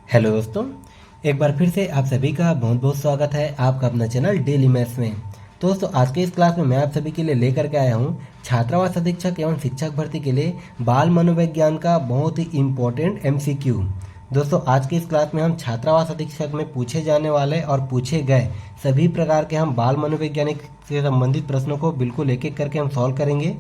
Hello दोस्तों, एक बार फिर से आप सभी का बहुत बहुत स्वागत है आपका अपना चैनल डेली मैथ्स में। तो दोस्तों, आज के इस क्लास में मैं आप सभी के लिए लेकर के आया हूँ छात्रावास अधीक्षक एवं शिक्षक भर्ती के लिए बाल मनोविज्ञान का बहुत ही इम्पोर्टेंट एमसीक्यू। दोस्तों, आज के इस क्लास में हम छात्रावास अधीक्षक में पूछे जाने वाले और पूछे गए सभी प्रकार के हम बाल मनोवैज्ञानिक से संबंधित प्रश्नों को बिल्कुल एक एक करके हम सॉल्व करेंगे।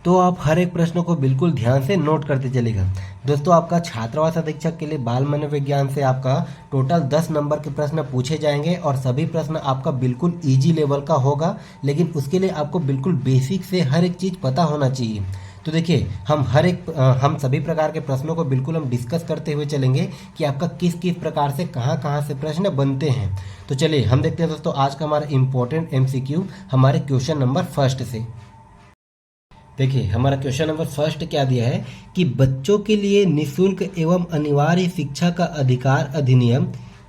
तो आप हर एक प्रश्न को बिल्कुल ध्यान से नोट करते चलेगा। दोस्तों, आपका छात्रावास अधीक्षक के लिए बाल मनोविज्ञान से आपका टोटल 10 नंबर के प्रश्न पूछे जाएंगे और सभी प्रश्न आपका बिल्कुल इजी लेवल का होगा, लेकिन उसके लिए आपको बिल्कुल बेसिक से हर एक चीज़ पता होना चाहिए। तो देखिए, हम सभी प्रकार के प्रश्नों को बिल्कुल हम डिस्कस करते हुए चलेंगे कि आपका किस किस प्रकार से कहाँ कहाँ से प्रश्न बनते हैं। तो चलिए हम देखते हैं दोस्तों आज का हमारा इम्पोर्टेंट एमसीक्यू हमारे क्वेश्चन नंबर फर्स्ट से। देखिए, हमारा क्वेश्चन नंबर फर्स्ट क्या दिया है कि बच्चों के लिए निःशुल्क एवं अनिवार्य शिक्षा का अधिकार अधिनियम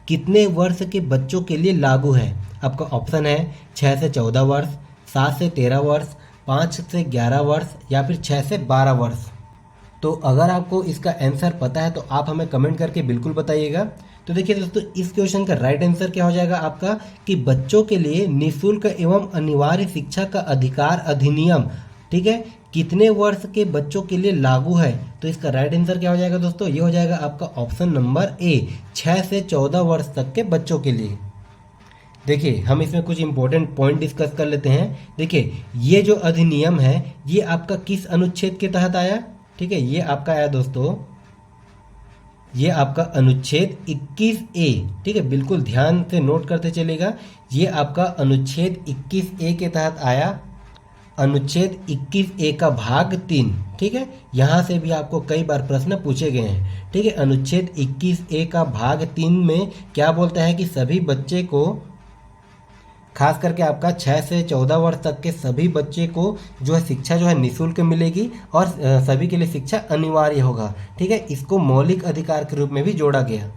कितने वर्ष के बच्चों के लिए लागू है। आपका ऑप्शन है 6 से 14 वर्ष, 7 से 13 वर्ष, 5 से 11 वर्ष या फिर 6 से 12 वर्ष। तो अगर आपको इसका आंसर पता है तो आप हमें कमेंट करके बिल्कुल बताइएगा। तो देखिए दोस्तों, इस क्वेश्चन का राइट आंसर क्या हो जाएगा आपका कि बच्चों के लिए निःशुल्क एवं अनिवार्य शिक्षा का अधिकार अधिनियम, ठीक है, कितने वर्ष के बच्चों के लिए लागू है। तो इसका राइट आंसर क्या हो जाएगा दोस्तों, ये हो जाएगा आपका ऑप्शन नंबर ए, 6 से 14 वर्ष तक के बच्चों के लिए। देखिए, हम इसमें कुछ इंपॉर्टेंट पॉइंट डिस्कस कर लेते हैं। देखिए, ये जो अधिनियम है ये आपका किस अनुच्छेद के तहत आया। ठीक है, ये आपका आया दोस्तों, ये आपका अनुच्छेद 21A। ठीक है, बिल्कुल ध्यान से नोट करते चलेगा। ये आपका अनुच्छेद 21A के तहत आया, अनुच्छेद 21A का भाग 3। ठीक है, यहाँ से भी आपको कई बार प्रश्न पूछे गए हैं। ठीक है, अनुच्छेद 21A का भाग 3 में क्या बोलता है कि सभी बच्चे को, खास करके आपका 6 से 14 वर्ष तक के सभी बच्चे को जो है शिक्षा जो है निःशुल्क मिलेगी और सभी के लिए शिक्षा अनिवार्य होगा। ठीक है, इसको मौलिक अधिकार के रूप में भी जोड़ा गया।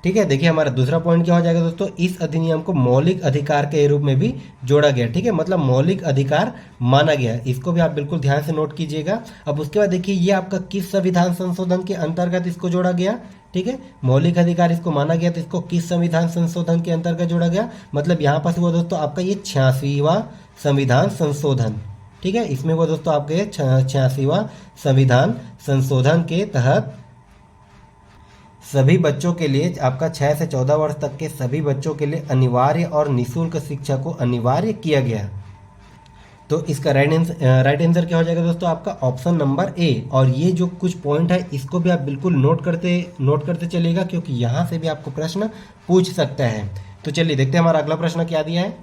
ठीक है, देखिए हमारा दूसरा पॉइंट क्या हो जाएगा दोस्तों, इस अधिनियम को मौलिक अधिकार के रूप में भी जोड़ा गया। ठीक है, मतलब मौलिक अधिकार माना गया, इसको भी आप बिल्कुल ध्यान से नोट कीजिएगा। अब उसके बाद देखिए, ये आपका किस संविधान संशोधन के अंतर्गत इसको जोड़ा गया। ठीक है, मौलिक अधिकार इसको माना गया तो इसको किस संविधान संशोधन के अंतर्गत जोड़ा गया, मतलब यहाँ पर हुआ दोस्तों आपका ये 86वां संविधान संशोधन। ठीक है, इसमें हुआ दोस्तों आपके 86वां संविधान संशोधन के तहत सभी बच्चों के लिए, आपका 6 से 14 वर्ष तक के सभी बच्चों के लिए अनिवार्य और निःशुल्क शिक्षा को अनिवार्य किया गया। तो इसका राइट आंसर क्या हो जाएगा दोस्तों आपका ऑप्शन नंबर ए। और ये जो कुछ पॉइंट है इसको भी आप बिल्कुल नोट करते चलिएगा, क्योंकि यहाँ से भी आपको प्रश्न पूछ सकता है। तो चलिए देखते हैं हमारा अगला प्रश्न क्या दिया है।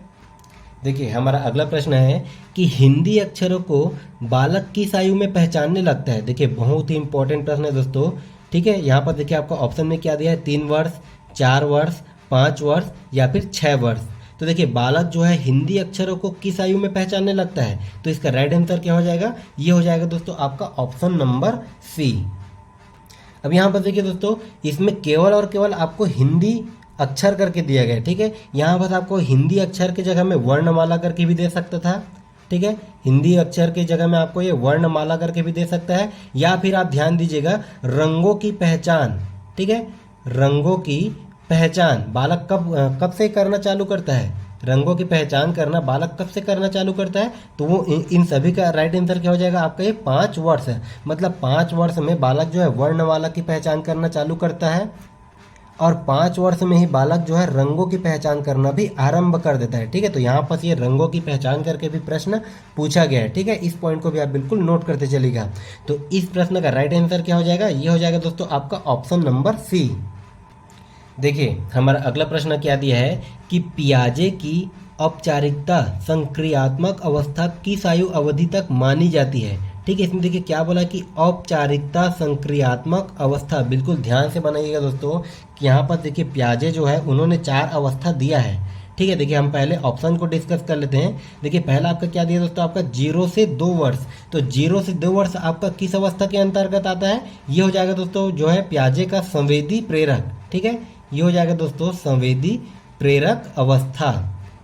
देखिए, हमारा अगला प्रश्न है कि हिंदी अक्षरों को बालक किस आयु में पहचानने लगता है। देखिए, बहुत ही इंपॉर्टेंट प्रश्न है दोस्तों। ठीक है, यहाँ पर देखिए आपका ऑप्शन में क्या दिया है, 3 वर्ष, 4 वर्ष, 5 वर्ष या फिर 6 वर्ष। तो देखिए, बालक जो है हिंदी अक्षरों को किस आयु में पहचानने लगता है। तो इसका राइट आंसर क्या हो जाएगा, ये हो जाएगा दोस्तों आपका ऑप्शन नंबर सी। अब यहाँ पर देखिए दोस्तों, इसमें केवल और केवल आपको हिंदी अक्षर करके दिया गया है। ठीक है, यहाँ पर आपको हिंदी अक्षर की जगह में वर्णमाला करके भी दे सकता था। ठीक है, हिंदी अक्षर की जगह में आपको ये वर्णमाला करके भी दे सकता है, या फिर आप ध्यान दीजिएगा रंगों की पहचान। ठीक है, रंगों की पहचान बालक कब से करना चालू करता है, रंगों की पहचान करना बालक कब से करना चालू करता है। तो वो इन सभी का राइट आंसर क्या हो जाएगा आपका, ये 5 वर्ष है। मतलब 5 वर्ष में बालक जो है वर्णमाला की पहचान करना चालू करता है और 5 वर्ष में ही बालक जो है रंगों की पहचान करना भी आरंभ कर देता है। ठीक है, तो यहाँ पर ये रंगों की पहचान करके भी प्रश्न पूछा गया है। ठीक है, इस पॉइंट को भी आप बिल्कुल नोट करते चलिएगा। तो इस प्रश्न का राइट आंसर क्या हो जाएगा, ये हो जाएगा दोस्तों आपका ऑप्शन नंबर सी। देखिए, हमारा अगला प्रश्न क्या दिया है कि पियाजे की औपचारिकता संक्रियात्मक अवस्था किस आयु अवधि तक मानी जाती है। ठीक है, इसमें देखिए क्या बोला कि औपचारिकता संक्रियात्मक अवस्था, बिल्कुल ध्यान से बनाइएगा दोस्तों कि यहाँ पर देखिए पियाजे जो है उन्होंने 4 अवस्था दिया है। ठीक है, देखिए हम पहले ऑप्शन को डिस्कस कर लेते हैं। देखिए, पहला आपका क्या दिया दोस्तों आपका 0 से 2 वर्ष। तो 0 से 2 वर्ष आपका किस अवस्था के अंतर्गत आता है, ये हो जाएगा दोस्तों जो है पियाजे का संवेदी प्रेरक। ठीक है, ये हो जाएगा दोस्तों संवेदी प्रेरक अवस्था।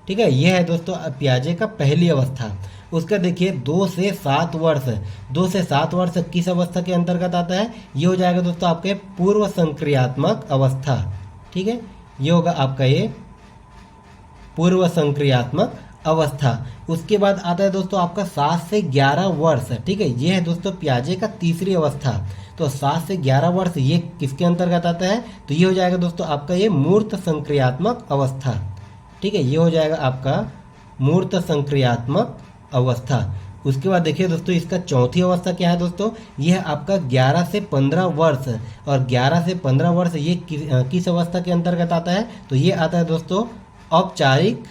ठीक है, ये है दोस्तों पियाजे का पहली अवस्था। उसका देखिए 2 से 7 वर्ष, 2 से 7 वर्ष किस अवस्था के अंतर्गत आता है? ये हो जाएगा दोस्तों आपके पूर्व संक्रियात्मक अवस्था। ठीक है, ये होगा आपका ये पूर्व संक्रियात्मक अवस्था। उसके बाद आता है दोस्तों आपका 7 से 11 वर्ष। ठीक है, ये है दोस्तों पियाजे का तीसरी अवस्था। तो 7 से 11 वर्ष ये किसके अंतर्गत आता है? तो ये हो जाएगा दोस्तों आपका ये मूर्त संक्रियात्मक अवस्था। ठीक है, ये हो जाएगा आपका मूर्त संक्रियात्मक अवस्था। उसके बाद देखिए दोस्तों इसका चौथी अवस्था क्या है दोस्तों? यह है आपका 11 से 15 वर्ष। और 11 से 15 वर्ष ये किस अवस्था के अंतर्गत आता है? तो ये आता है दोस्तों औपचारिक,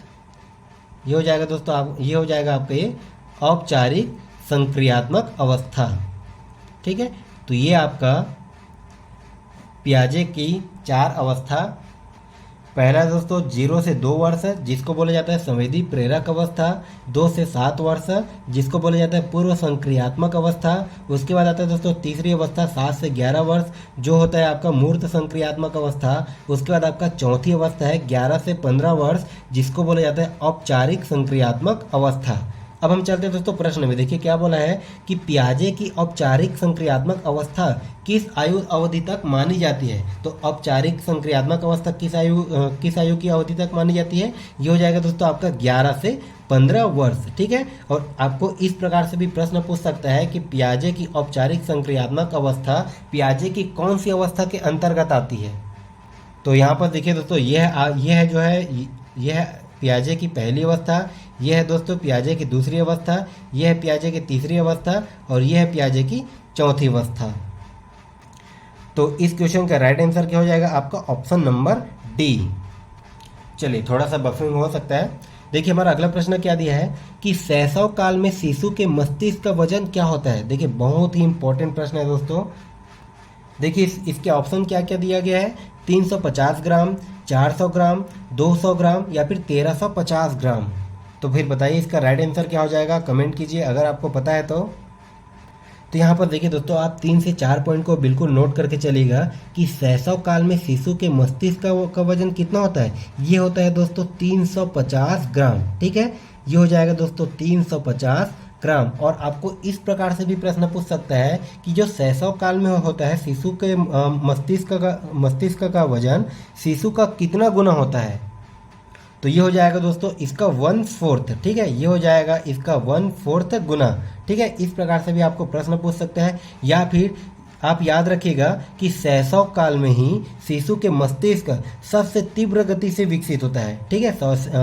ये हो जाएगा दोस्तों ये हो जाएगा आपका ये औपचारिक संक्रियात्मक अवस्था। ठीक है, तो ये आपका पियाजे की 4 अवस्था। पहला दोस्तों 0 से 2 वर्ष जिसको बोला जाता है संवेदी प्रेरक अवस्था। 2 से 7 वर्ष जिसको बोला जाता है पूर्व संक्रियात्मक अवस्था। उसके बाद आता है दोस्तों तीसरी अवस्था 7 से 11 वर्ष जो होता है आपका मूर्त संक्रियात्मक अवस्था। उसके बाद आपका चौथी अवस्था है 11 से 15 वर्ष जिसको बोला जाता है औपचारिक संक्रियात्मक अवस्था। अब हम चलते हैं दोस्तों प्रश्न में। देखिए क्या बोला है कि पियाजे की औपचारिक संक्रियात्मक अवस्था किस आयु अवधि तक मानी जाती है? तो औपचारिक संक्रियात्मक अवस्था किस आयु की अवधि तक मानी जाती है? ये हो जाएगा दोस्तों आपका 11 से 15 वर्ष। ठीक है, और आपको इस प्रकार से भी प्रश्न पूछ सकता है कि पियाजे की औपचारिक संक्रियात्मक अवस्था पियाजे की कौन सी अवस्था के अंतर्गत आती है? तो यहाँ पर देखिए दोस्तों यह है पियाजे की पहली अवस्था, यह है दोस्तों पियाजे की दूसरी अवस्था, यह है पियाजे की तीसरी अवस्था और यह है पियाजे की चौथी अवस्था। तो इस क्वेश्चन का राइट आंसर क्या हो जाएगा आपका? Option number D. चलिए थोड़ा सा बफरिंग हो सकता है। देखिए हमारा अगला प्रश्न क्या दिया है कि शैशव काल में शिशु के मस्तिष्क का वजन क्या होता है? देखिए बहुत ही इंपॉर्टेंट प्रश्न है दोस्तों। देखिए इसके ऑप्शन क्या क्या दिया गया है? 350 ग्राम, 400 ग्राम, 200 ग्राम या फिर 1350 ग्राम। तो फिर बताइए इसका राइट आंसर क्या हो जाएगा? कमेंट कीजिए अगर आपको पता है तो। यहाँ पर देखिए दोस्तों आप 3 से 4 पॉइंट को बिल्कुल नोट करके चलिएगा कि शैशव काल में शिशु के मस्तिष्क का वजन कितना होता है? ये होता है दोस्तों 350 ग्राम। ठीक है, ये हो जाएगा दोस्तों 350 ग्राम। और आपको इस प्रकार से भी प्रश्न पूछ सकता है कि जो शैशव काल में होता है शिशु के मस्तिष्क का वजन शिशु का कितना गुना होता है? तो ये हो जाएगा दोस्तों इसका 1/4। ठीक है, ये हो जाएगा इसका 1/4 गुना। ठीक है, इस प्रकार से भी आपको प्रश्न पूछ सकते हैं। या फिर आप याद रखिएगा कि शैशव काल में ही शिशु के मस्तिष्क सबसे तीव्र गति से विकसित होता है। ठीक है,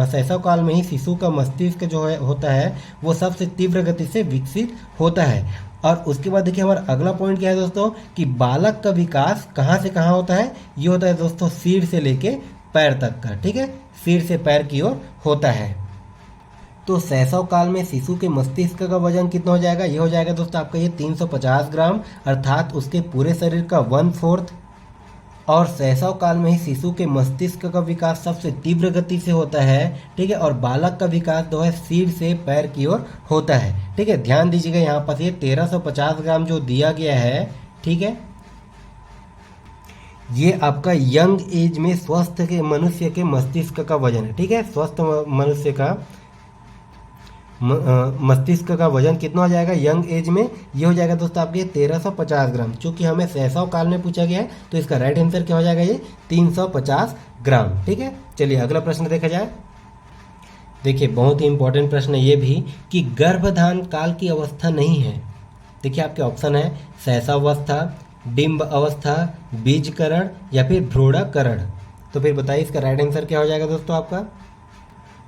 शैशव काल में ही शिशु का मस्तिष्क जो है होता है वो सबसे तीव्र गति से विकसित होता है। और उसके बाद देखिए हमारा अगला पॉइंट क्या है दोस्तों कि बालक का विकास कहाँ से कहाँ होता है? ये होता है दोस्तों सिर से लेके पैर तक का। ठीक है, सिर से पैर की ओर होता है। तो शैशव काल में शिशु के मस्तिष्क का वजन कितना हो जाएगा? ये हो जाएगा दोस्तों आपका ये 350 ग्राम अर्थात उसके पूरे शरीर का 1/4। और शैशव काल में ही शिशु के मस्तिष्क का विकास सबसे तीव्र गति से होता है। ठीक है, और बालक का विकास जो है सिर से पैर की ओर होता है। ठीक है, ध्यान दीजिएगा यहाँ पर ये 1350 ग्राम जो दिया गया है। ठीक है, ये आपका यंग एज में स्वस्थ के मनुष्य के मस्तिष्क का वजन है। ठीक है, स्वस्थ मनुष्य का मस्तिष्क का वजन कितना हो जाएगा यंग एज में? ये हो जाएगा दोस्तों आपके 1350 ग्राम। चूंकि हमें शैशव काल में पूछा गया है तो इसका राइट आंसर क्या हो जाएगा? ये 350 ग्राम। ठीक है, चलिए अगला प्रश्न देखा जाए। देखिए बहुत ही इंपॉर्टेंट प्रश्न है ये भी कि गर्भधान काल की अवस्था नहीं है। देखिए आपके ऑप्शन है शैशवावस्था, डिंब अवस्था, बीजकरण या फिर भ्रूणाकरण। तो फिर बताइए इसका राइट आंसर क्या हो जाएगा दोस्तों आपका?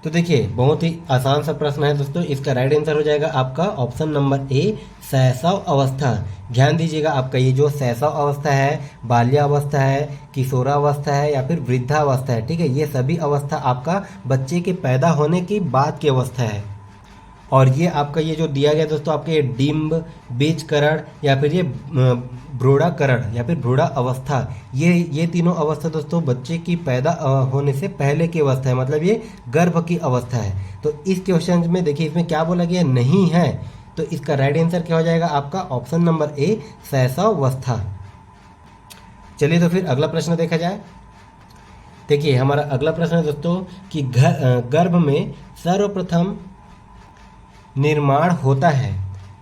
तो देखिए बहुत ही आसान सा प्रश्न है दोस्तों। इसका राइट आंसर हो जाएगा आपका ऑप्शन नंबर ए शैशव अवस्था। ध्यान दीजिएगा आपका ये जो शैशव अवस्था है, बाल्यावस्था है, किशोरावस्था है या फिर वृद्धावस्था है। ठीक है, ये सभी अवस्था आपका बच्चे के पैदा होने के बाद की अवस्था है। और ये आपका ये जो दिया गया दोस्तों आपके ये डिंब, बीजकरण या फिर ये भ्रूणाकरण या फिर भ्रूणा अवस्था, ये तीनों अवस्था दोस्तों बच्चे की पैदा होने से पहले की अवस्था है, मतलब ये गर्भ की अवस्था है। तो इस क्वेश्चन में देखिए इसमें क्या बोला गया? नहीं है। तो इसका राइट आंसर क्या हो जाएगा आपका? ऑप्शन नंबर ए शैशवावस्था। चलिए तो फिर अगला प्रश्न देखा जाए। देखिए हमारा अगला प्रश्न है दोस्तों कि गर्भ में सर्वप्रथम निर्माण होता है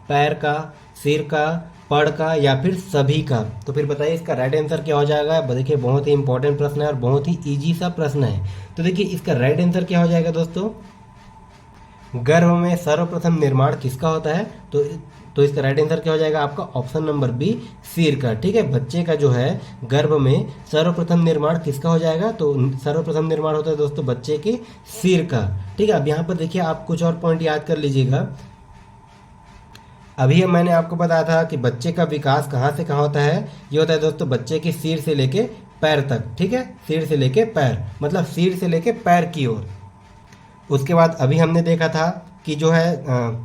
पैर का, सिर का, पड़ का या फिर सभी का। तो फिर बताइए इसका राइट आंसर क्या हो जाएगा। देखिए बहुत ही इंपॉर्टेंट प्रश्न है और बहुत ही इजी सा प्रश्न है। तो देखिए इसका राइट आंसर क्या हो जाएगा दोस्तों, गर्भ में सर्वप्रथम निर्माण किसका होता है। तो इसका राइट आंसर क्या हो जाएगा आपका ऑप्शन नंबर बी, सिर का। ठीक है, बच्चे का जो है गर्भ में सर्वप्रथम निर्माण किसका हो जाएगा, तो सर्वप्रथम निर्माण होता है दोस्तों बच्चे के सिर का। ठीक है, अब यहाँ पर देखिए आप कुछ और पॉइंट याद कर लीजिएगा। अभी मैंने आपको बताया था कि बच्चे का विकास कहाँ से कहाँ होता है। ये होता है दोस्तों बच्चे के सिर से लेके पैर तक। ठीक है, सिर से लेके पैर, मतलब सिर से लेके पैर की ओर। उसके बाद अभी हमने देखा था कि जो है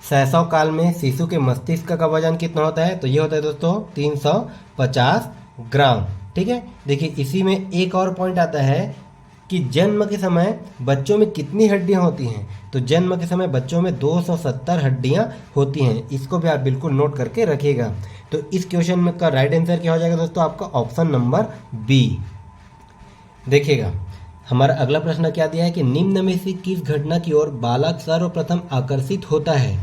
शैशव काल में शिशु के मस्तिष्क का वजन कितना होता है, तो ये होता है दोस्तों 350 ग्राम। ठीक है, देखिए इसी में एक और पॉइंट आता है कि जन्म के समय बच्चों में कितनी हड्डियां होती हैं। तो जन्म के समय बच्चों में 270 हड्डियां होती हैं। इसको भी आप बिल्कुल नोट करके रखिएगा। तो इस क्वेश्चन में का राइट आंसर क्या हो जाएगा दोस्तों आपका ऑप्शन नंबर बी। देखिएगा हमारा अगला प्रश्न क्या दिया है कि निम्न में से किस घटना की ओर बालक सर्वप्रथम आकर्षित होता है।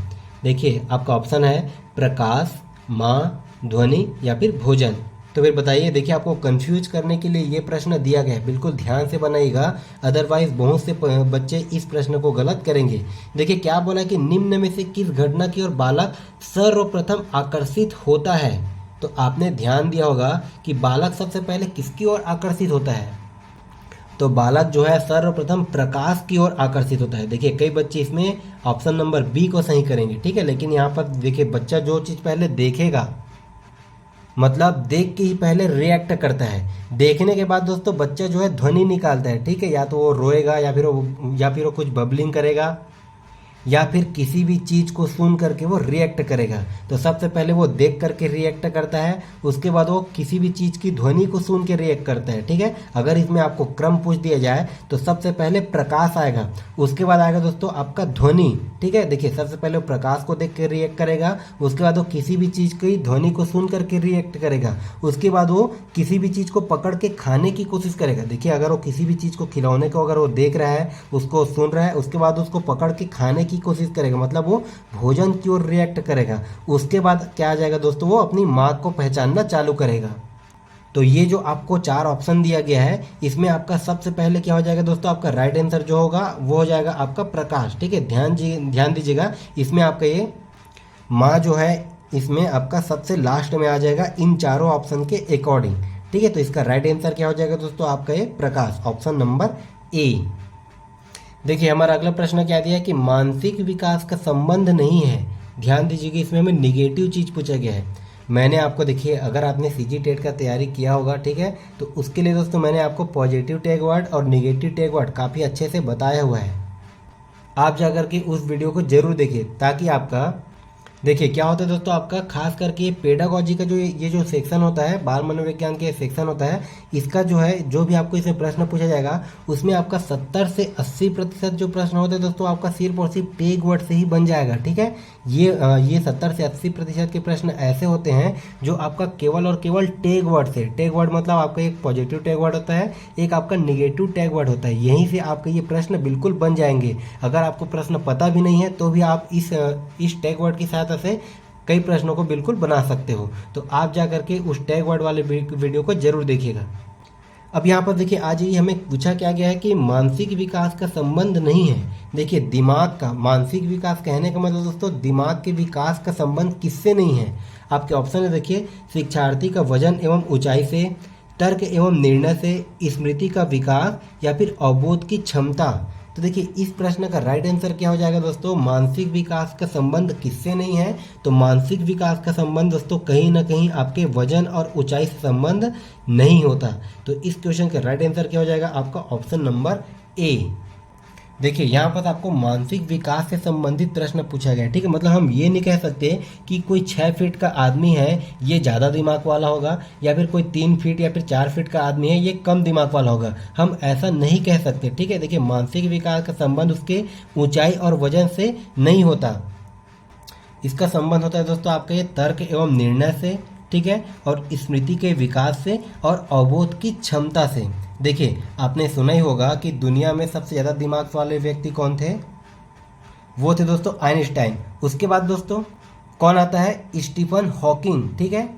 देखिए आपका ऑप्शन है प्रकाश, माँ, ध्वनि या फिर भोजन। तो फिर बताइए। देखिए आपको कंफ्यूज करने के लिए ये प्रश्न दिया गया है, बिल्कुल ध्यान से बनाइएगा, अदरवाइज बहुत से बच्चे इस प्रश्न को गलत करेंगे। देखिए क्या बोला कि निम्न में से किस घटना की ओर बालक सर्वप्रथम आकर्षित होता है। तो आपने ध्यान दिया होगा कि बालक सबसे पहले किसकी ओर आकर्षित होता है, तो बालक जो है सर्वप्रथम प्रकाश की ओर आकर्षित होता है। देखिए कई बच्चे इसमें ऑप्शन नंबर बी को सही करेंगे। ठीक है, लेकिन यहाँ पर देखिए बच्चा जो चीज़ पहले देखेगा, मतलब देख के ही पहले रिएक्ट करता है। देखने के बाद दोस्तों बच्चा जो है ध्वनि निकालता है। ठीक है, या तो वो रोएगा या फिर वो कुछ बबलिंग करेगा या फिर किसी भी चीज़ को सुन करके वो रिएक्ट करेगा। तो सबसे पहले वो देख करके रिएक्ट करता है, उसके बाद वो किसी भी चीज़ की ध्वनि को सुन के रिएक्ट करता है। ठीक है, अगर इसमें आपको क्रम पूछ दिया जाए तो सबसे पहले प्रकाश आएगा, उसके बाद आएगा दोस्तों आपका ध्वनि। ठीक है, देखिए सबसे पहले वो प्रकाश को देख के रिएक्ट करेगा, उसके बाद वो किसी भी चीज़ की ध्वनि को सुन करके रिएक्ट करेगा, उसके बाद वो किसी भी चीज़ को पकड़ के खाने की कोशिश करेगा। देखिए अगर वो किसी भी चीज़ को खिलौने को अगर वो देख रहा है, उसको सुन रहा है, उसके बाद उसको पकड़ के खाने की कोशिश करेगा, मतलब वो भोजन की ओर रिएक्ट करेगा। उसके बाद क्या आ जाएगा दोस्तों, वो अपनी माँ को पहचानना चालू करेगा। तो ये जो आपको 4 ऑप्शन दिया गया है, इसमें आपका सबसे पहले क्या हो जाएगा दोस्तों, आपका राइट आंसर जो होगा वो हो जाएगा आपका प्रकाश। ठीक है, ध्यान दीजिएगा, इसमें आपका ये माँ जो है इसमें आपका सबसे लास्ट में आ जाएगा इन चारों ऑप्शन के अकॉर्डिंग। ठीक है, तो इसका राइट आंसर क्या हो जाएगा दोस्तों आपका ये प्रकाश, ऑप्शन नंबर ए। देखिए हमारा अगला प्रश्न क्या दिया है कि मानसिक विकास का संबंध नहीं है। ध्यान दीजिएगा, इसमें हमें निगेटिव चीज़ पूछा गया है। मैंने आपको देखिए अगर आपने सीजी टेट का तैयारी किया होगा, ठीक है, तो उसके लिए दोस्तों मैंने आपको पॉजिटिव टैग वर्ड और निगेटिव टैग वर्ड काफ़ी अच्छे से बताया हुआ है। आप जाकर के उस वीडियो को जरूर देखिए, ताकि आपका देखिए क्या होता है दोस्तों, आपका खास करके पेडागॉजी का जो ये जो सेक्शन होता है, बाल मनोविज्ञान के सेक्शन होता है, इसका जो है जो भी आपको इसमें प्रश्न पूछा जाएगा उसमें आपका 70 से 80% जो प्रश्न होते हैं दोस्तों आपका सिर्फ और सिर्फ टैग वर्ड से ही बन जाएगा। ठीक है, ये 70 से 80% के प्रश्न ऐसे होते हैं जो आपका केवल और केवल टैग वर्ड से, टैग वर्ड मतलब आपका एक पॉजिटिव टैग वर्ड होता है, एक आपका निगेटिव टैग वर्ड होता है, यहीं से आपके ये प्रश्न बिल्कुल बन जाएंगे। अगर आपको प्रश्न पता भी नहीं है तो भी आप इस टैग वर्ड की सहायता से कई प्रश्नों को बिल्कुल बना सकते हो। तो आप जा करके उस टैग वर्ड वाले वीडियो को जरूर देखिएगा। अब यहाँ पर देखिए आज ही हमें पूछा क्या गया है कि मानसिक विकास का संबंध नहीं है। देखिए दिमाग का मानसिक विकास कहने का मतलब दोस्तों दिमाग के विकास का संबंध किससे नहीं है। आपके ऑप्शन है देखिए, शिक्षार्थी का वजन एवं ऊंचाई से, तर्क एवं निर्णय से, स्मृति का विकास या फिर अवबोध की क्षमता। तो देखिए इस प्रश्न का राइट आंसर क्या हो जाएगा दोस्तों, मानसिक विकास का संबंध किससे नहीं है। तो मानसिक विकास का संबंध दोस्तों कहीं ना कहीं आपके वजन और ऊंचाई से संबंध नहीं होता। तो इस क्वेश्चन का राइट आंसर क्या हो जाएगा आपका ऑप्शन नंबर ए। देखिए यहाँ पर आपको मानसिक विकास से संबंधित प्रश्न पूछा गया है। ठीक है, मतलब हम ये नहीं कह सकते कि कोई 6 फीट का आदमी है ये ज़्यादा दिमाग वाला होगा, या फिर कोई 3 फीट या फिर 4 फीट का आदमी है ये कम दिमाग वाला होगा, हम ऐसा नहीं कह सकते। ठीक है, देखिए मानसिक विकास का संबंध उसके ऊंचाई और वजन से नहीं होता, इसका संबंध होता है दोस्तों आपका ये तर्क एवं निर्णय से, ठीक है, और स्मृति के विकास से और अवबोध की क्षमता से। देखिए, आपने सुना ही होगा कि दुनिया में सबसे ज़्यादा दिमाग वाले व्यक्ति कौन थे। वो थे दोस्तों आइंस्टाइन। उसके बाद दोस्तों कौन आता है, स्टीफन हॉकिंग, ठीक है,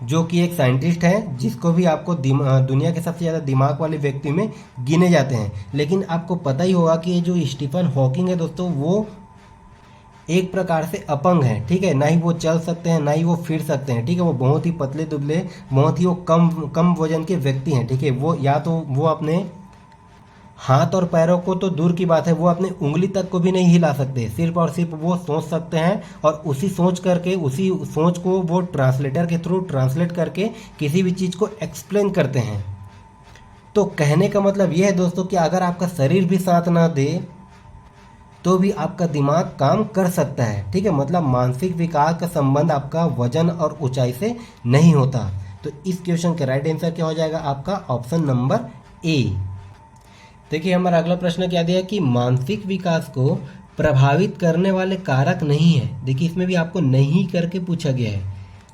जो कि एक साइंटिस्ट है जिसको भी आपको दुनिया के सबसे ज़्यादा दिमाग वाले व्यक्ति में गिने जाते हैं। लेकिन आपको पता ही होगा कि ये जो स्टीफन हॉकिंग है दोस्तों, वो एक प्रकार से अपंग है, ठीक है, ना ही वो चल सकते हैं ना ही वो फिर सकते हैं, ठीक है। वो बहुत ही पतले दुबले, बहुत ही वो कम कम वजन के व्यक्ति हैं, ठीक है। वो या तो वो अपने हाथ और पैरों को तो दूर की बात है, वो अपनी उंगली तक को भी नहीं हिला सकते। सिर्फ और सिर्फ वो सोच सकते हैं और उसी सोच करके, उसी सोच को वो ट्रांसलेटर के थ्रू ट्रांसलेट करके किसी भी चीज़ को एक्सप्लेन करते हैं। तो कहने का मतलब ये है दोस्तों कि अगर आपका शरीर भी साथ ना दे तो भी आपका दिमाग काम कर सकता है, ठीक है। मतलब मानसिक विकास का संबंध आपका वजन और ऊंचाई से नहीं होता। तो इस क्वेश्चन का राइट आंसर क्या हो जाएगा आपका, ऑप्शन नंबर ए। देखिए, हमारा अगला प्रश्न क्या दिया है कि मानसिक विकास को प्रभावित करने वाले कारक नहीं है। देखिए, इसमें भी आपको नहीं करके पूछा गया है।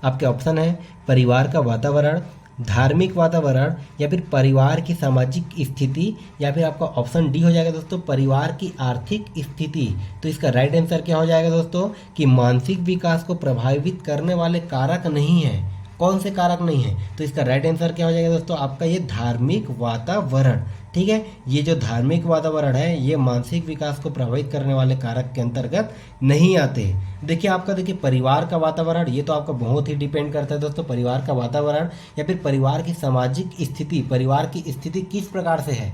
आपके ऑप्शन है परिवार का वातावरण, धार्मिक वातावरण, या फिर परिवार की सामाजिक स्थिति, या फिर आपका ऑप्शन डी हो जाएगा दोस्तों परिवार की आर्थिक स्थिति। तो इसका राइट आंसर क्या हो जाएगा दोस्तों कि मानसिक विकास को प्रभावित करने वाले कारक नहीं है। कौन से कारक नहीं है, तो इसका राइट आंसर क्या हो जाएगा दोस्तों आपका ये धार्मिक वातावरण, ठीक है। ये जो धार्मिक वातावरण है ये मानसिक विकास को प्रभावित करने वाले कारक के अंतर्गत नहीं आते। देखिए, आपका देखिए परिवार का वातावरण, ये तो आपका बहुत ही डिपेंड करता है दोस्तों, परिवार का वातावरण या फिर परिवार की सामाजिक स्थिति, परिवार की स्थिति किस प्रकार से है,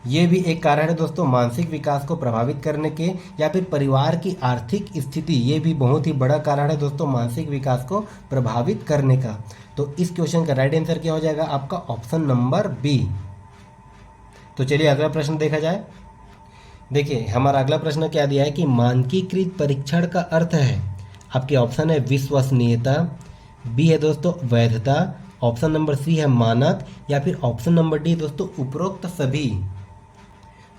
ये भी एक कारण है दोस्तों मानसिक विकास को प्रभावित करने के। या फिर परिवार की आर्थिक स्थिति, ये भी बहुत ही बड़ा कारण है दोस्तों मानसिक विकास को प्रभावित करने का। तो इस क्वेश्चन का राइट आंसर क्या हो जाएगा आपका, ऑप्शन नंबर बी। तो चलिए अगला प्रश्न देखा जाए। देखिए, हमारा अगला प्रश्न क्या दिया है कि मानकीकृत परीक्षण का अर्थ है। आपके ऑप्शन है विश्वसनीयता, बी है दोस्तों वैधता, ऑप्शन नंबर सी है मानक, या फिर ऑप्शन नंबर डी दोस्तों उपरोक्त सभी।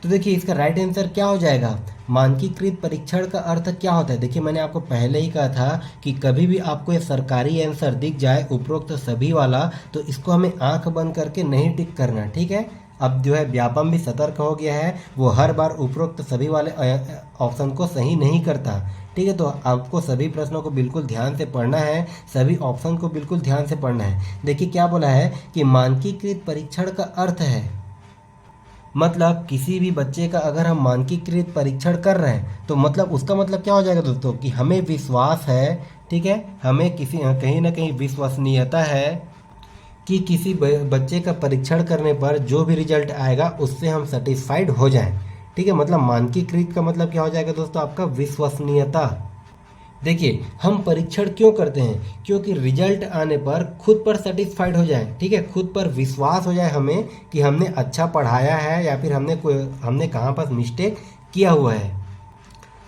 तो देखिए, इसका राइट आंसर क्या हो जाएगा, मानकीकृत परीक्षण का अर्थ क्या होता है। देखिए, मैंने आपको पहले ही कहा था कि कभी भी आपको ये सरकारी आंसर दिख जाए उपरोक्त सभी वाला, तो इसको हमें आंख बंद करके नहीं टिक करना, ठीक है। अब जो है व्यापम भी सतर्क हो गया है, वो हर बार उपरोक्त सभी वाले ऑप्शन को सही नहीं करता, ठीक है। तो आपको सभी प्रश्नों को बिल्कुल ध्यान से पढ़ना है, सभी ऑप्शन को बिल्कुल ध्यान से पढ़ना है। देखिए, क्या बोला है कि मानकीकृत परीक्षण का अर्थ है, मतलब किसी भी बच्चे का अगर हम मानकीकृत परीक्षण कर रहे हैं तो मतलब उसका मतलब क्या हो जाएगा दोस्तों कि हमें विश्वास है, ठीक है, हमें किसी कहीं ना कहीं विश्वसनीयता है कि किसी बच्चे का परीक्षण करने पर जो भी रिजल्ट आएगा उससे हम सेटिस्फाइड हो जाएं, ठीक है। मतलब मानकीकृत का मतलब क्या हो जाएगा दोस्तों आपका विश्वसनीयता। देखिए, हम परीक्षण क्यों करते हैं, क्योंकि रिजल्ट आने पर खुद पर सेटिस्फाइड हो जाए, ठीक है, खुद पर विश्वास हो जाए हमें कि हमने अच्छा पढ़ाया है या फिर हमने कहाँ पर मिस्टेक किया हुआ है।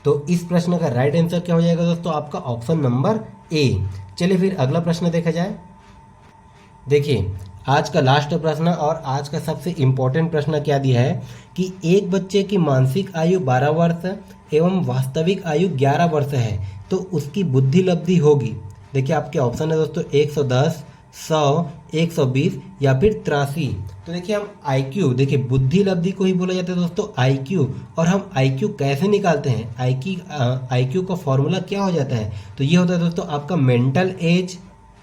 तो इस प्रश्न का राइट आंसर क्या हो जाएगा दोस्तों आपका, ऑप्शन नंबर ए। चलिए फिर अगला प्रश्न देखा जाए। देखिए, आज का लास्ट प्रश्न और आज का सबसे इम्पोर्टेंट प्रश्न क्या दिया है कि एक बच्चे की मानसिक आयु 12 वर्ष एवं वास्तविक आयु 11 वर्ष है तो उसकी बुद्धि लब्धि होगी। देखिए, आपके ऑप्शन है दोस्तों 110, 100, 120 या फिर 83। तो देखिए, हम IQ, देखिए बुद्धि लब्धि को ही बोला जाता है दोस्तों IQ। और हम IQ कैसे निकालते हैं, IQ का फॉर्मूला क्या हो जाता है, तो ये होता है दोस्तों आपका मेंटल एज,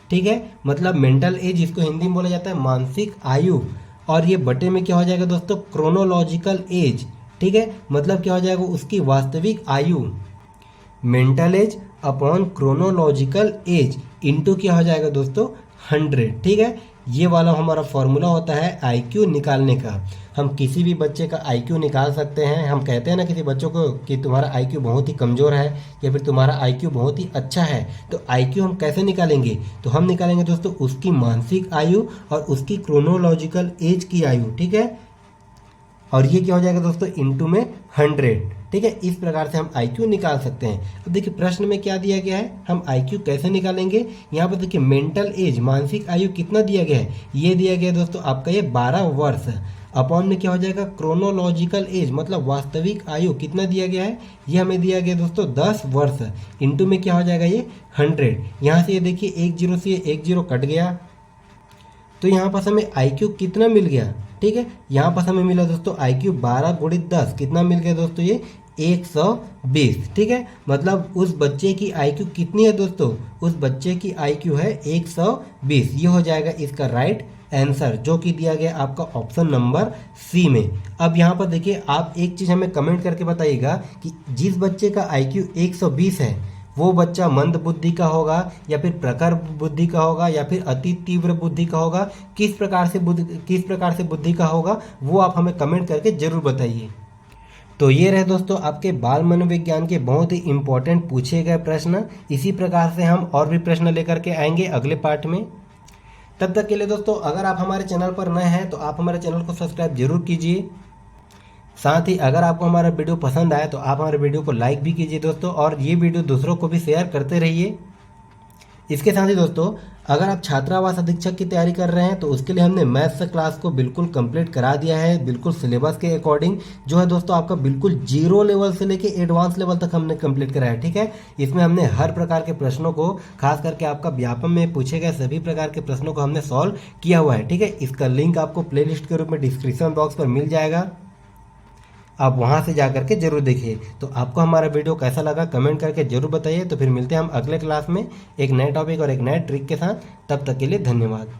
ठीक है। मतलब मेंटल एज, इसको हिंदी में बोला जाता है मानसिक आयु, और ये बटे में क्या हो जाएगा दोस्तों क्रोनोलॉजिकल एज, ठीक है। मतलब क्या हो जाएगा उसकी वास्तविक आयु, mental as upon chronological age into क्या हो जाएगा दोस्तों 100, ठीक है। ये वाला हमारा फॉर्मूला होता है IQ निकालने का। हम किसी भी बच्चे का IQ निकाल सकते हैं। हम कहते हैं ना किसी बच्चों को कि तुम्हारा IQ बहुत ही कमज़ोर है या फिर तुम्हारा IQ बहुत ही अच्छा है, तो IQ हम कैसे निकालेंगे, तो हम निकालेंगे दोस्तों उसकी मानसिक आयु और उसकी क्रोनोलॉजिकल एज की आयु, ठीक है। और ये क्या हो जाएगा दोस्तों इनटू में 100, ठीक है। इस प्रकार से हम IQ निकाल सकते हैं। अब देखिए, प्रश्न में क्या दिया गया है, हम IQ कैसे निकालेंगे। यहाँ पर देखिए मेंटल एज, मानसिक आयु कितना दिया गया है, ये दिया गया है दोस्तों आपका ये 12 वर्ष। अपॉन में क्या हो जाएगा क्रोनोलॉजिकल एज, मतलब वास्तविक आयु कितना दिया गया है, ये हमें दिया गया दोस्तों 10 वर्ष। इनटू में क्या हो जाएगा ये 100। यहाँ से ये देखिए 1 0 से 1 0 कट गया, तो यहाँ पास हमें IQ कितना मिल गया, ठीक है। यहाँ पास हमें मिला दोस्तों IQ 12 गुणित 10 कितना मिल गया दोस्तों, ये 120, ठीक है। मतलब उस बच्चे की IQ कितनी है दोस्तों, उस बच्चे की IQ है 120। ये हो जाएगा इसका राइट आंसर, जो कि दिया गया आपका ऑप्शन नंबर सी में। अब यहाँ पर देखिए, आप एक चीज़ हमें कमेंट करके बताइएगा कि जिस बच्चे का IQ 120 है वो बच्चा मंद बुद्धि का होगा या फिर प्रखर बुद्धि का होगा या फिर अति तीव्र बुद्धि का होगा, किस प्रकार से बुद्धि का होगा, वो आप हमें कमेंट करके जरूर बताइए। तो ये रहे दोस्तों आपके बाल मनोविज्ञान के बहुत ही इंपॉर्टेंट पूछे गए प्रश्न। इसी प्रकार से हम और भी प्रश्न लेकर के आएंगे अगले पार्ट में। तब तक के लिए दोस्तों, अगर आप हमारे चैनल पर नए हैं तो आप हमारे चैनल को सब्सक्राइब जरूर कीजिए। साथ ही अगर आपको हमारा वीडियो पसंद आए तो आप हमारे वीडियो को लाइक भी कीजिए दोस्तों, और ये वीडियो दूसरों को भी शेयर करते रहिए। इसके साथ ही दोस्तों, अगर आप छात्रावास अधीक्षक की तैयारी कर रहे हैं तो उसके लिए हमने मैथ्स क्लास को बिल्कुल कंप्लीट करा दिया है, बिल्कुल सिलेबस के अकॉर्डिंग, जो है दोस्तों आपका बिल्कुल 0 लेवल से लेके एडवांस लेवल तक हमने कंप्लीट कराया है, ठीक है। इसमें हमने हर प्रकार के प्रश्नों को, खास करके आपका व्यापम में पूछे गए सभी प्रकार के प्रश्नों को हमने सॉल्व किया हुआ है, ठीक है। इसका लिंक आपको प्लेलिस्ट के रूप में डिस्क्रिप्शन बॉक्स पर मिल जाएगा, आप वहां से जा करके जरूर देखिए। तो आपको हमारा वीडियो कैसा लगा कमेंट करके जरूर बताइए। तो फिर मिलते हैं हम अगले क्लास में एक नए टॉपिक और एक नए ट्रिक के साथ। तब तक के लिए धन्यवाद।